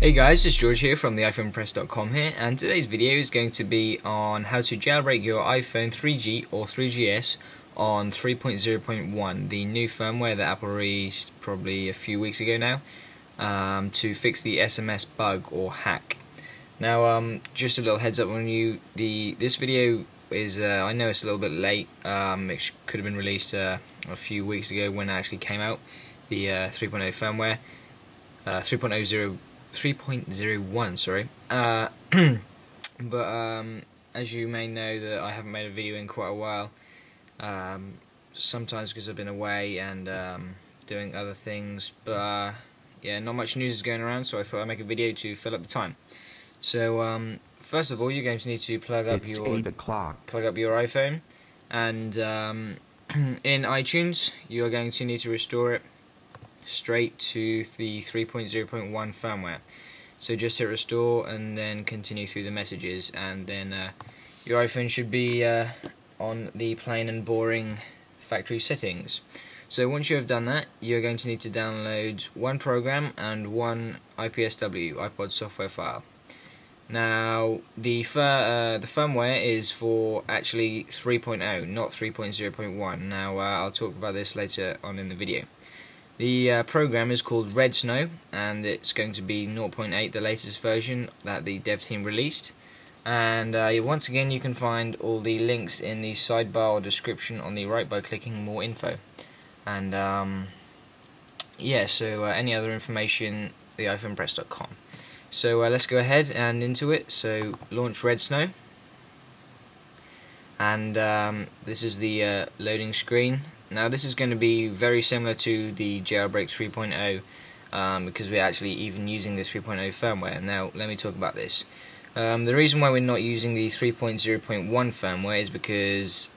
Hey guys, it's George here from the iPhonepress.com here, and today's video is going to be on how to jailbreak your iPhone 3G or 3GS on 3.0.1, the new firmware that Apple released probably a few weeks ago now, to fix the SMS bug or hack. Now, just a little heads up on you, this video is, I know it's a little bit late, it could have been released a few weeks ago when it actually came out, the 3.0 firmware, 3.01, sorry. But as you may know, that I haven't made a video in quite a while. Sometimes because I've been away and doing other things. But yeah, not much news is going around, so I thought I'd make a video to fill up the time. So first of all, you're going to need to plug up your iPhone, and in iTunes, you are going to need to restore it straight to the 3.0.1 firmware. So just hit restore and then continue through the messages, and then your iPhone should be on the plain and boring factory settings. So once you have done that, you're going to need to download one program and one IPSW, iPod software file. Now the firmware is for actually 3.0, not 3.0.1. Now I'll talk about this later on in the video. The program is called Red Snow, and it's going to be 0.8, the latest version that the dev team released. And once again, you can find all the links in the sidebar or description on the right by clicking more info. And yeah, so any other information, the iPhonepress.com. So let's go ahead and into it. So launch Red Snow, and this is the loading screen. Now this is going to be very similar to the Jailbreak 3.0 because we're actually even using the 3.0 firmware. Now let me talk about this. The reason why we're not using the 3.0.1 firmware is because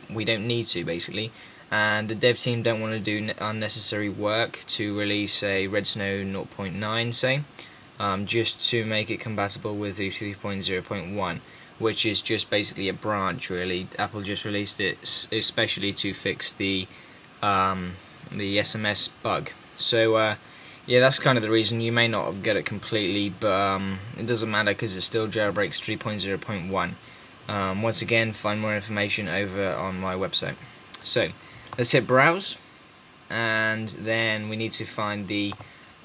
we don't need to, basically, and the dev team don't want to do unnecessary work to release a Red Snow 0.9, say, just to make it compatible with the 3.0.1. which is just basically a branch, really. Apple just released it especially to fix the SMS bug. So yeah, that's kind of the reason. You may not have got it completely, but it doesn't matter because it still jailbreaks 3.0.1. Once again, find more information over on my website. So let's hit browse, and then we need to find the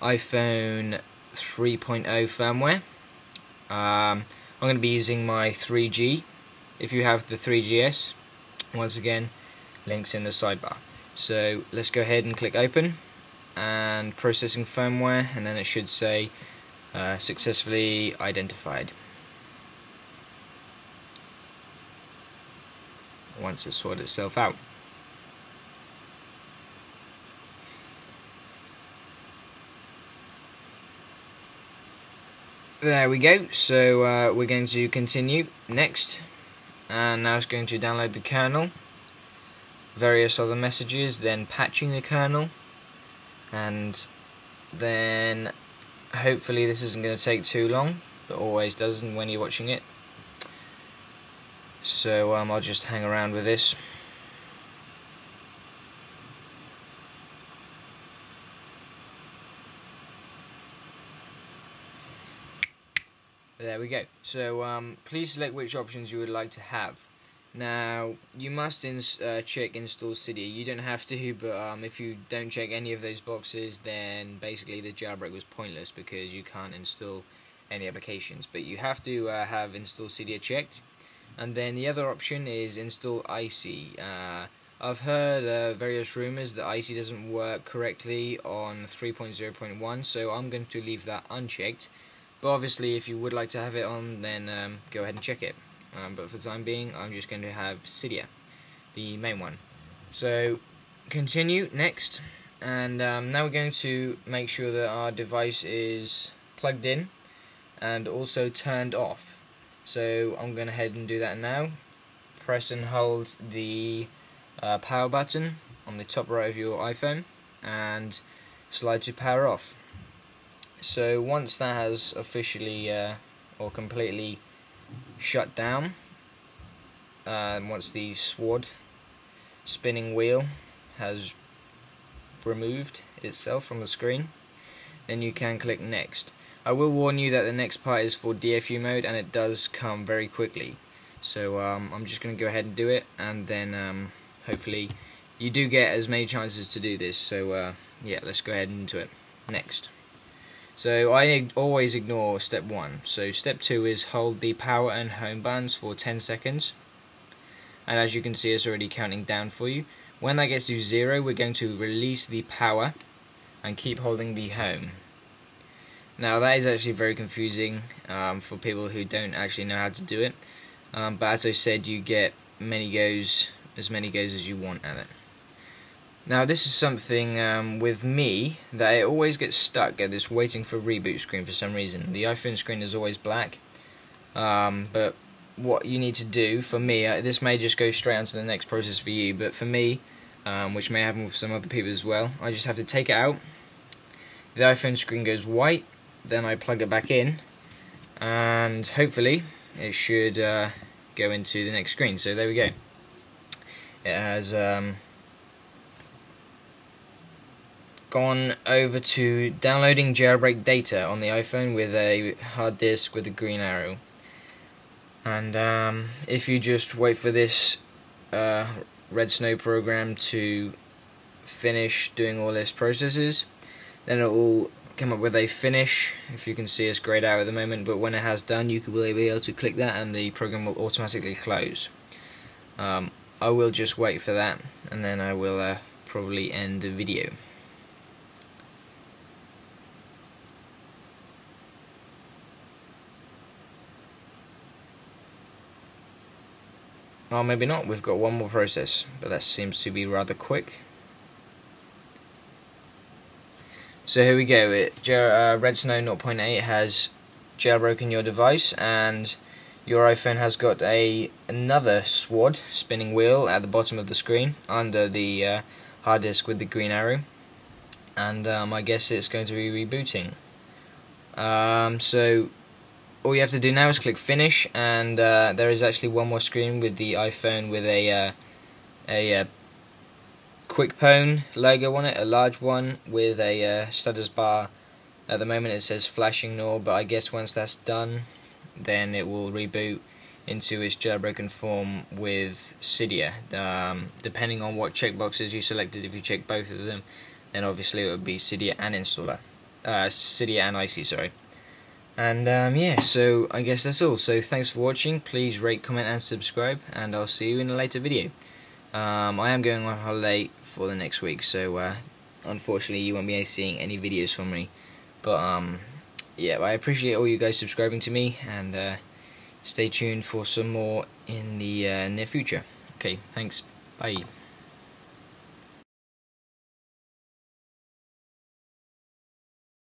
iPhone 3.0 firmware. I'm going to be using my 3G. If you have the 3GS, once again, links in the sidebar. So let's go ahead and click open, and processing firmware, and then it should say successfully identified once it's sorted itself out. There we go. So we're going to continue next, and now it's going to download the kernel, various other messages, then patching the kernel, and then hopefully this isn't going to take too long, but always doesn't when you're watching it. So I'll just hang around with this. There we go. So please select which options you would like to have. Now you must check install Cydia. You don't have to, but if you don't check any of those boxes, then basically the jailbreak was pointless because you can't install any applications. But you have to have install Cydia checked. And then the other option is install icy. I've heard various rumors that icy doesn't work correctly on 3.0.1, so I'm going to leave that unchecked. But obviously, if you would like to have it on, then go ahead and check it. But for the time being, I'm just going to have Cydia, the main one. So, continue, next. And now we're going to make sure that our device is plugged in and also turned off. So, I'm going to head and do that now. Press and hold the power button on the top right of your iPhone and slide to power off. So once that has officially or completely shut down, once the SWORD spinning wheel has removed itself from the screen, then you can click next. I will warn you that the next part is for DFU mode, and it does come very quickly. So I'm just going to go ahead and do it, and then hopefully you do get as many chances to do this. So yeah, let's go ahead into it. Next. So I always ignore step 1. So step 2 is hold the power and home buttons for 10 seconds. And as you can see, it's already counting down for you. When that gets to 0, we're going to release the power and keep holding the home. Now that is actually very confusing for people who don't actually know how to do it. But as I said, you get as many goes as you want at it. Now this is something with me that it always gets stuck at this waiting for reboot screen for some reason. The iPhone screen is always black, but what you need to do, for me, this may just go straight on to the next process for you, but for me, which may happen with some other people as well, I just have to take it out, the iPhone screen goes white, then I plug it back in, and hopefully it should go into the next screen. So there we go. It has gone over to downloading jailbreak data on the iPhone with a hard disk with a green arrow. And if you just wait for this Red Snow program to finish doing all its processes, then it will come up with a finish. If you can see, it's grayed out at the moment, but when it has done, you will be able to click that and the program will automatically close. I will just wait for that, and then I will probably end the video. Or maybe not, we've got one more process, but that seems to be rather quick. So here we go, Red Snow 0.8 has jailbroken your device, and your iPhone has got another SWAD spinning wheel at the bottom of the screen under the hard disk with the green arrow, and I guess it's going to be rebooting. So all you have to do now is click finish, and there is actually one more screen with the iPhone with a Quick Pwn logo on it, a large one with a status bar. At the moment it says flash ignore, but I guess once that's done, then it will reboot into its jailbroken form with Cydia. Depending on what checkboxes you selected, if you check both of them, then obviously it would be Cydia and installer, Cydia and IC, sorry. And yeah, so I guess that's all. So thanks for watching. Please rate, comment and subscribe, and I'll see you in a later video. I am going on holiday for the next week, so unfortunately you won't be seeing any videos from me. But yeah, I appreciate all you guys subscribing to me, and stay tuned for some more in the near future. Okay, thanks. Bye.